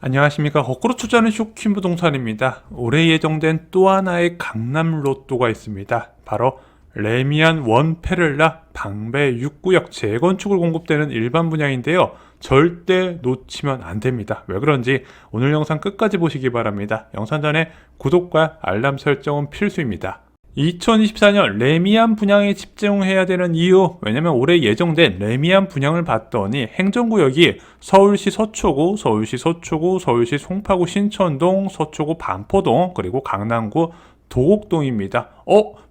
안녕하십니까. 거꾸로 투자하는 쇼킹 부동산입니다. 올해 예정된 또 하나의 강남 로또가 있습니다. 바로 레미안 원 페를라 방배 6구역 재건축을 공급되는 일반 분양인데요. 절대 놓치면 안 됩니다. 왜 그런지 오늘 영상 끝까지 보시기 바랍니다. 영상 전에 구독과 알람 설정은 필수입니다. 2024년 레미안 분양에 집중해야 되는 이유, 왜냐면 올해 예정된 레미안 분양을 봤더니 행정구역이 서울시 서초구, 서울시 송파구 신천동, 서초구 반포동, 그리고 강남구 도곡동입니다.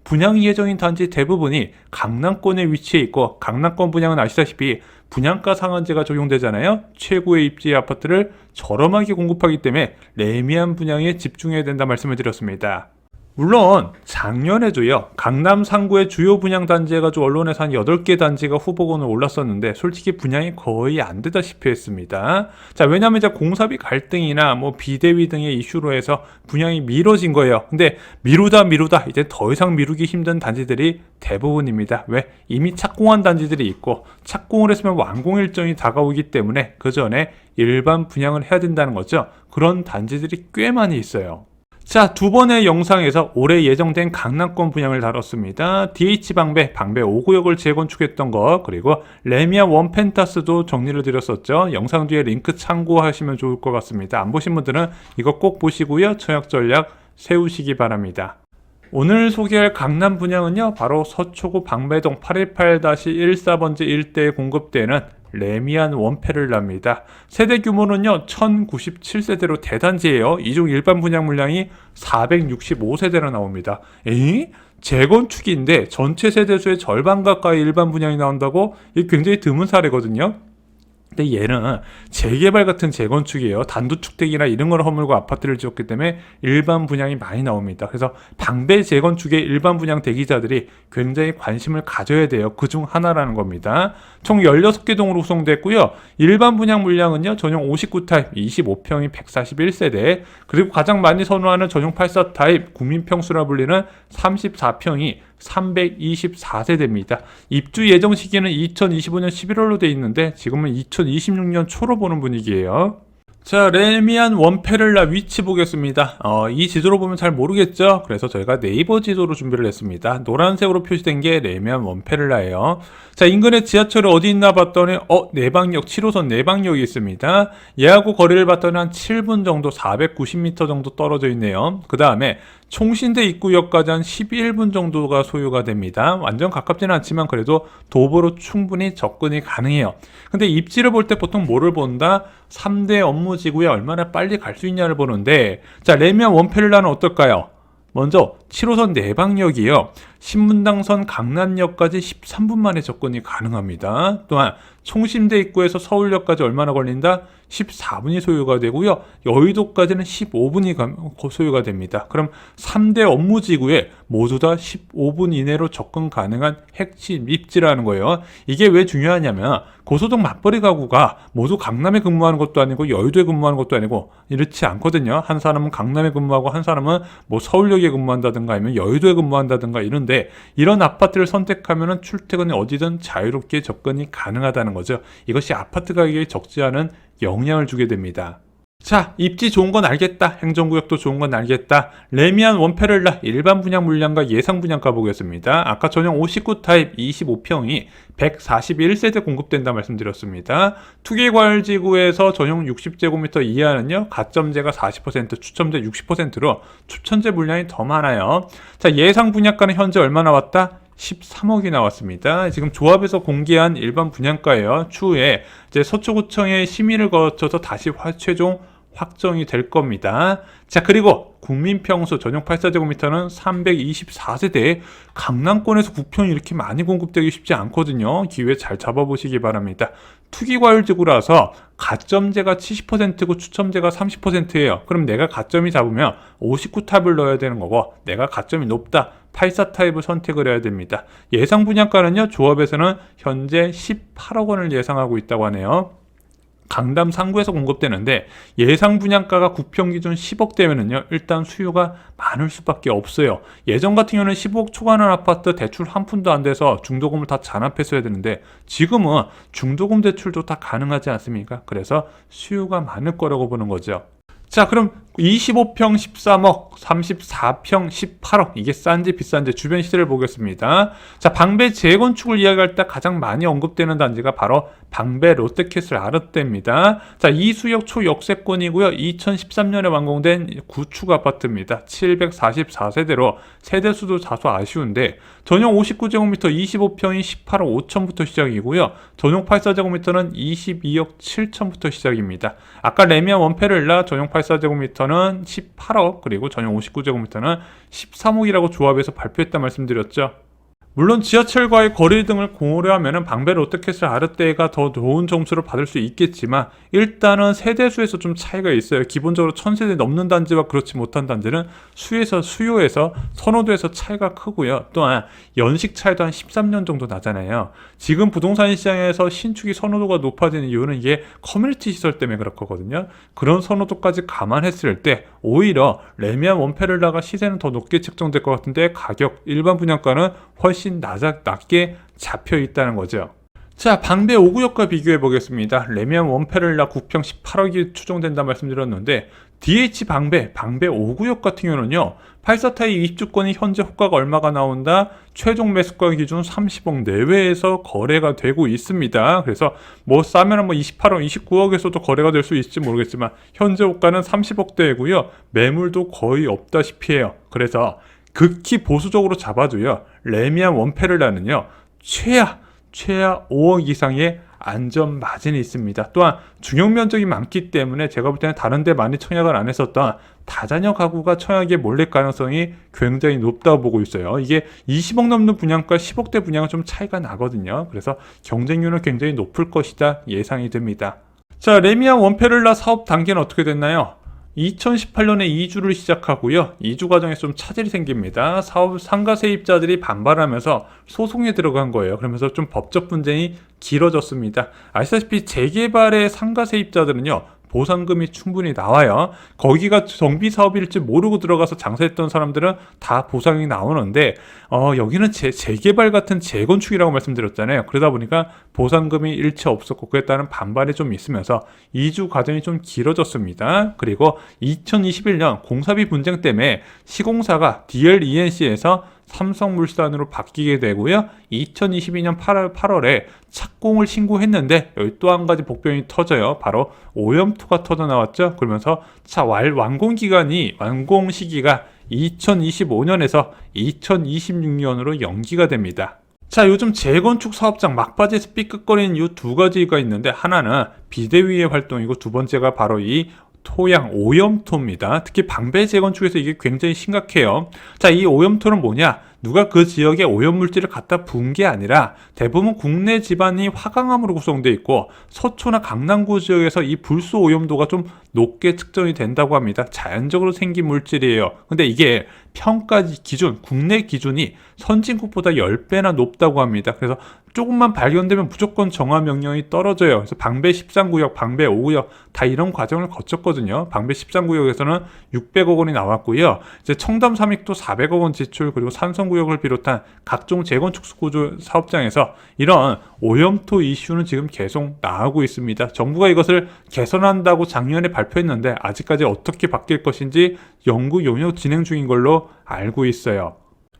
분양 예정인 단지 대부분이 강남권에 위치해 있고, 강남권 분양은 아시다시피 분양가 상한제가 적용되잖아요. 최고의 입지 아파트를 저렴하게 공급하기 때문에 레미안 분양에 집중해야 된다 말씀을 드렸습니다. 물론 작년에도요, 강남 상구의 주요 분양 단지 해가지고 언론에서 한 8개 단지가 후보군을 올랐었는데 솔직히 분양이 거의 안 되다시피 했습니다. 자, 왜냐면 이제 공사비 갈등이나 비대위 등의 이슈로 해서 분양이 미뤄진 거예요. 근데 미루다 이제 더 이상 미루기 힘든 단지들이 대부분입니다. 왜? 이미 착공한 단지들이 있고, 착공을 했으면 완공 일정이 다가오기 때문에 그 전에 일반 분양을 해야 된다는 거죠. 그런 단지들이 꽤 많이 있어요. 자, 두 번의 영상에서 올해 예정된 강남권 분양을 다뤘습니다. DH방배, 방배 5구역을 재건축했던 거, 그리고 레미안 원펜타스도 정리를 드렸었죠. 영상 뒤에 링크 참고하시면 좋을 것 같습니다. 안 보신 분들은 이거 꼭 보시고요, 청약 전략 세우시기 바랍니다. 오늘 소개할 강남 분양은요, 바로 서초구 방배동 818-14번지 일대에 공급되는 레미안 원페를라입니다. 세대 규모는요 1097세대로 대단지예요. 이중 일반 분양 물량이 465세대로 나옵니다. 재건축인데 전체 세대수의 절반 가까이 일반 분양이 나온다고? 이게 굉장히 드문 사례거든요. 근데 얘는 재개발 같은 재건축이에요. 단독주택이나 이런 걸 허물고 아파트를 지었기 때문에 일반 분양이 많이 나옵니다. 그래서 방배 재건축의 일반 분양 대기자들이 굉장히 관심을 가져야 돼요. 그중 하나라는 겁니다. 총 16개 동으로 구성됐고요. 일반 분양 물량은요, 전용 59 타입 25평이 141세대, 그리고 가장 많이 선호하는 전용 84 타입 국민평수라 불리는 34평이 324세대입니다. 입주 예정 시기는 2025년 11월로 돼 있는데 지금은 2026년 초로 보는 분위기예요. 자, 레미안 원페를라 위치 보겠습니다. 이 지도로 보면 잘 모르겠죠? 그래서 저희가 네이버 지도로 준비를 했습니다. 노란색으로 표시된 게 레미안 원페를라예요. 자, 인근에 지하철이 어디 있나 봤더니 내방역, 7호선 내방역이 있습니다. 얘하고 거리를 봤더니 한 7분 정도, 490m 정도 떨어져 있네요. 그 다음에 총신대 입구역까지 한 11분 정도가 소요가 됩니다. 완전 가깝지는 않지만 그래도 도보로 충분히 접근이 가능해요. 근데 입지를 볼 때 보통 뭐를 본다? 3대 업무지구에 얼마나 빨리 갈 수 있냐를 보는데, 자, 레미안 원페를라는 어떨까요? 먼저 7호선 내방역이요, 신분당선 강남역까지 13분 만에 접근이 가능합니다. 또한 총신대 입구에서 서울역까지 얼마나 걸린다? 14분이 소요가 되고요, 여의도까지는 15분이 소요가 됩니다. 그럼 3대 업무지구에 모두 다 15분 이내로 접근 가능한 핵심 입지라는 거예요. 이게 왜 중요하냐면 고소득 맞벌이 가구가 모두 강남에 근무하는 것도 아니고 여의도에 근무하는 것도 아니고 이렇지 않거든요. 한 사람은 강남에 근무하고 한 사람은 서울역에 근무한다든가 아니면 여의도에 근무한다든가 이런데, 이런 아파트를 선택하면 출퇴근이 어디든 자유롭게 접근이 가능하다는 거죠. 이것이 아파트 가격에 적지 않은 영향을 주게 됩니다. 자, 입지 좋은 건 알겠다, 행정구역도 좋은 건 알겠다. 레미안 원페를라 일반 분양 물량과 예상 분양가 보겠습니다. 아까 전용 59 타입 25평이 141세대 공급된다 말씀드렸습니다. 투기과열지구에서 전용 60제곱미터 이하는요, 가점제가 40%, 추첨제 60%로 추천제 물량이 더 많아요. 자, 예상 분양가는 현재 얼마 나왔다? 13억이 나왔습니다. 지금 조합에서 공개한 일반 분양가예요. 추후에 이제 서초구청의 심의를 거쳐서 다시 최종 확정이 될 겁니다. 자, 그리고 국민평수 전용 84제곱미터는 324세대, 강남권에서 국평이 이렇게 많이 공급되기 쉽지 않거든요. 기회 잘 잡아보시기 바랍니다. 투기과열지구라서 가점제가 70%고 추첨제가 30%예요. 그럼 내가 가점이 잡으면 59 탑을 넣어야 되는 거고, 내가 가점이 높다, 84 타입을 선택을 해야 됩니다. 예상 분양가는요, 조합에서는 현재 18억 원을 예상하고 있다고 하네요. 강남 상구에서 공급되는데 예상 분양가가 국평 기준 10억대면은요 일단 수요가 많을 수밖에 없어요. 예전 같은 경우는 15억 초과하는 아파트 대출 한 푼도 안 돼서 중도금을 다 잔압했어야 되는데 지금은 중도금 대출도 다 가능하지 않습니까? 그래서 수요가 많을 거라고 보는 거죠. 자, 그럼 25평 13억, 34평 18억, 이게 싼지 비싼지 주변 시세를 보겠습니다. 자, 방배 재건축을 이야기할 때 가장 많이 언급되는 단지가 바로 방배 롯데캐슬 아르떼입니다. 자, 이수역 초역세권이고요. 2013년에 완공된 구축 아파트입니다. 744세대로 세대수도 다소 아쉬운데 전용 59제곱미터 25평이 18억 5천부터 시작이고요. 전용 84제곱미터는 22억 7천부터 시작입니다. 아까 레미안 원페를라 전용 84제곱미터는 18억, 그리고 전용 59제곱미터는 13억이라고 조합해서 발표했다 말씀드렸죠. 물론 지하철과의 거리 등을 고려하면 방배 롯데캐슬 아르떼가 더 좋은 점수를 받을 수 있겠지만 일단은 세대수에서 좀 차이가 있어요. 기본적으로 1000세대 넘는 단지와 그렇지 못한 단지는 수요에서 선호도에서 차이가 크고요. 또한 연식 차이도 한 13년 정도 나잖아요. 지금 부동산 시장에서 신축이 선호도가 높아지는 이유는 이게 커뮤니티 시설 때문에 그렇거든요. 그런 선호도까지 감안했을 때 오히려 레미안 원페를라가 시세는 더 높게 책정될 것 같은데 가격, 일반 분양가는 훨씬 낮게 잡혀 있다는 거죠. 자, 방배 5구역과 비교해 보겠습니다. 레미안 원페를라 9평 18억이 추정된다 말씀드렸는데 DH 방배 5구역 같은 경우는요 84타입 입주권이 현재 호가가 얼마가 나온다? 최종 매수가 기준 30억 내외에서 거래가 되고 있습니다. 그래서 뭐 싸면 뭐 28억, 29억에서도 거래가 될 수 있을지 모르겠지만 현재 호가는 30억대이고요. 매물도 거의 없다시피 해요. 그래서 극히 보수적으로 잡아도요 레미안 원페를라는요 최하 5억 이상의 안전 마진이 있습니다. 또한 중용 면적이 많기 때문에 제가 볼 때는 다른 데 많이 청약을 안 했었던 다자녀 가구가 청약에 몰릴 가능성이 굉장히 높다고 보고 있어요. 이게 20억 넘는 분양과 10억대 분양은 좀 차이가 나거든요. 그래서 경쟁률은 굉장히 높을 것이다 예상이 됩니다. 자, 레미안 원페를라 사업 단계는 어떻게 됐나요? 2018년에 이주를 시작하고요. 이주 과정에서 좀 차질이 생깁니다. 사업 상가 세입자들이 반발하면서 소송에 들어간 거예요. 그러면서 좀 법적 분쟁이 길어졌습니다. 아시다시피 재개발의 상가 세입자들은요. 보상금이 충분히 나와요. 거기가 정비 사업일지 모르고 들어가서 장사했던 사람들은 다 보상이 나오는데 여기는 재개발 같은 재건축이라고 말씀드렸잖아요. 그러다 보니까 보상금이 일체 없었고 그에 따른 반발이 좀 있으면서 이주 과정이 좀 길어졌습니다. 그리고 2021년 공사비 분쟁 때문에 시공사가 DLENC에서 삼성물산으로 바뀌게 되고요. 2022년 8월에 착공을 신고했는데 여기 또 한 가지 복병이 터져요. 바로 오염토가 터져 나왔죠. 그러면서 완공 시기가 2025년에서 2026년으로 연기가 됩니다. 자, 요즘 재건축 사업장 막바지에서 삐끗거리는 이 두 가지가 있는데 하나는 비대위의 활동이고 두 번째가 바로 이 토양 오염토입니다. 특히 방배 재건축에서 이게 굉장히 심각해요. 자, 이 오염토는 뭐냐? 누가 그 지역에 오염물질을 갖다 부은 게 아니라 대부분 국내 지반이 화강암으로 구성되어 있고 서초나 강남구 지역에서 이 불소 오염도가 좀 높게 측정이 된다고 합니다. 자연적으로 생긴 물질이에요. 근데 이게 평가 기준, 국내 기준이 선진국보다 10배나 높다고 합니다. 그래서 조금만 발견되면 무조건 정화 명령이 떨어져요. 그래서 방배 13구역, 방배 5구역 다 이런 과정을 거쳤거든요. 방배 13구역에서는 600억 원이 나왔고요. 이제 청담 삼익도 400억 원 지출, 그리고 산성구역을 비롯한 각종 재건축 구조 사업장에서 이런 오염토 이슈는 지금 계속 나오고 있습니다. 정부가 이것을 개선한다고 작년에 발표했는데 아직까지 어떻게 바뀔 것인지 연구 용역 진행 중인 걸로 알고 있어요.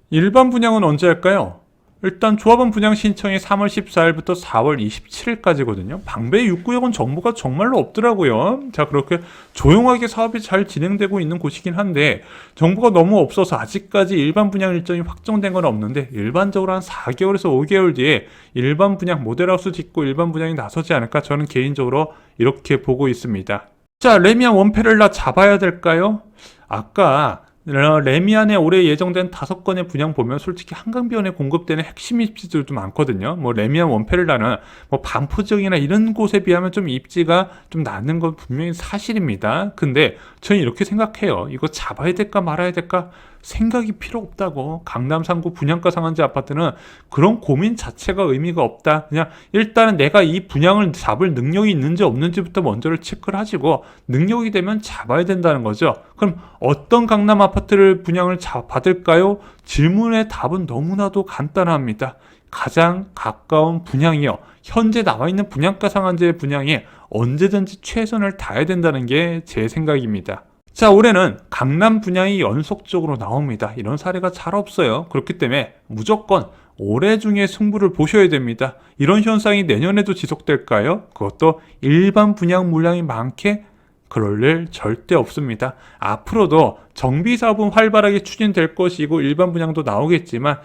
일반 분양은 언제 할까요? 일단 조합원 분양 신청이 3월 14일부터 4월 27일까지거든요. 방배 6구역은 정보가 정말로 없더라고요. 자, 그렇게 조용하게 사업이 잘 진행되고 있는 곳이긴 한데 정보가 너무 없어서 아직까지 일반 분양 일정이 확정된 건 없는데 일반적으로 한 4개월에서 5개월 뒤에 일반 분양 모델하우스 짓고 일반 분양이 나서지 않을까 저는 개인적으로 이렇게 보고 있습니다. 자, 레미안 원페를라 잡아야 될까요? 아까 레미안에 올해 예정된 5건의 분양 보면 솔직히 한강변에 공급되는 핵심 입지들도 많거든요. 뭐 레미안 원페를라는 뭐 반포 지역이나 이런 곳에 비하면 좀 입지가 좀 낮은 건 분명히 사실입니다. 근데 저는 이렇게 생각해요. 이거 잡아야 될까 말아야 될까? 생각이 필요 없다고. 강남 3구 분양가 상한제 아파트는 그런 고민 자체가 의미가 없다. 그냥 일단은 내가 이 분양을 잡을 능력이 있는지 없는지부터 먼저를 체크를 하시고 능력이 되면 잡아야 된다는 거죠. 그럼 어떤 강남 아파트를 분양을 받을까요? 질문의 답은 너무나도 간단합니다. 가장 가까운 분양이요. 현재 나와 있는 분양가 상한제 분양에 언제든지 최선을 다해야 된다는 게 제 생각입니다. 자, 올해는 강남 분양이 연속적으로 나옵니다. 이런 사례가 잘 없어요. 그렇기 때문에 무조건 올해 중에 승부를 보셔야 됩니다. 이런 현상이 내년에도 지속될까요? 그것도 일반 분양 물량이 많게 그럴 일 절대 없습니다. 앞으로도 정비 사업은 활발하게 추진될 것이고 일반 분양도 나오겠지만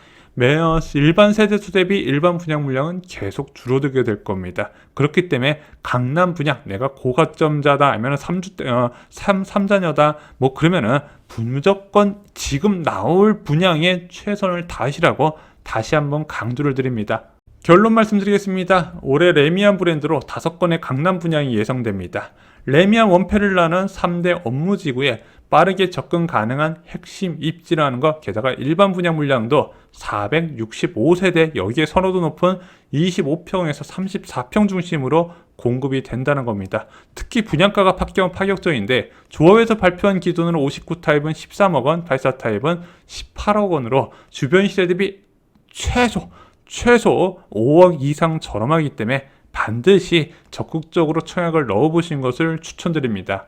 일반 세대수 대비 일반 분양 물량은 계속 줄어들게 될 겁니다. 그렇기 때문에 강남 분양 내가 고가점자다 아니면 삼자녀다 뭐 그러면은 무조건 지금 나올 분양에 최선을 다하시라고 다시 한번 강조를 드립니다. 결론 말씀드리겠습니다. 올해 레미안 브랜드로 5건의 강남 분양이 예상됩니다. 레미안 원페를라는 3대 업무지구에 빠르게 접근 가능한 핵심 입지라는 것, 게다가 일반 분양 물량도 465세대, 여기에 선호도 높은 25평에서 34평 중심으로 공급이 된다는 겁니다. 특히 분양가가 파격적인데 조합에서 발표한 기준으로 59타입은 13억 원, 84타입은 18억 원으로 주변 시세 대비 최소 5억 이상 저렴하기 때문에 반드시 적극적으로 청약을 넣어보신 것을 추천드립니다.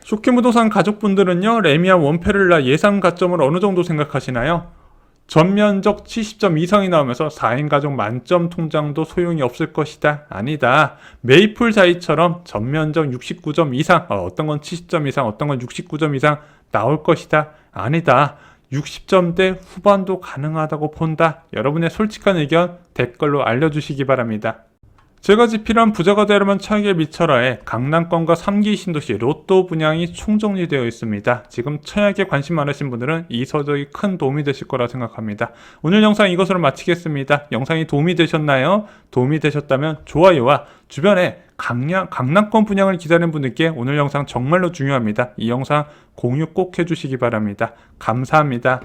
쇼키무도산 가족분들은요, 레미안 원페를라 예상 가점을 어느 정도 생각하시나요? 전면적 70점 이상이 나오면서 4인 가족 만점 통장도 소용이 없을 것이다. 아니다. 메이플 자이처럼 전면적 69점 이상, 어떤 건 70점 이상, 어떤 건 69점 이상 나올 것이다. 아니다. 60점대 후반도 가능하다고 본다. 여러분의 솔직한 의견 댓글로 알려주시기 바랍니다. 제가 집필한 부자가 되려면 청약에 미쳐라에 강남권과 3기 신도시 로또 분양이 총정리되어 있습니다. 지금 청약에 관심 많으신 분들은 이 서적이 큰 도움이 되실 거라 생각합니다. 오늘 영상 이것으로 마치겠습니다. 영상이 도움이 되셨나요? 도움이 되셨다면 좋아요와 주변에 강남권 분양을 기다리는 분들께 오늘 영상 정말로 중요합니다. 이 영상 공유 꼭 해주시기 바랍니다. 감사합니다.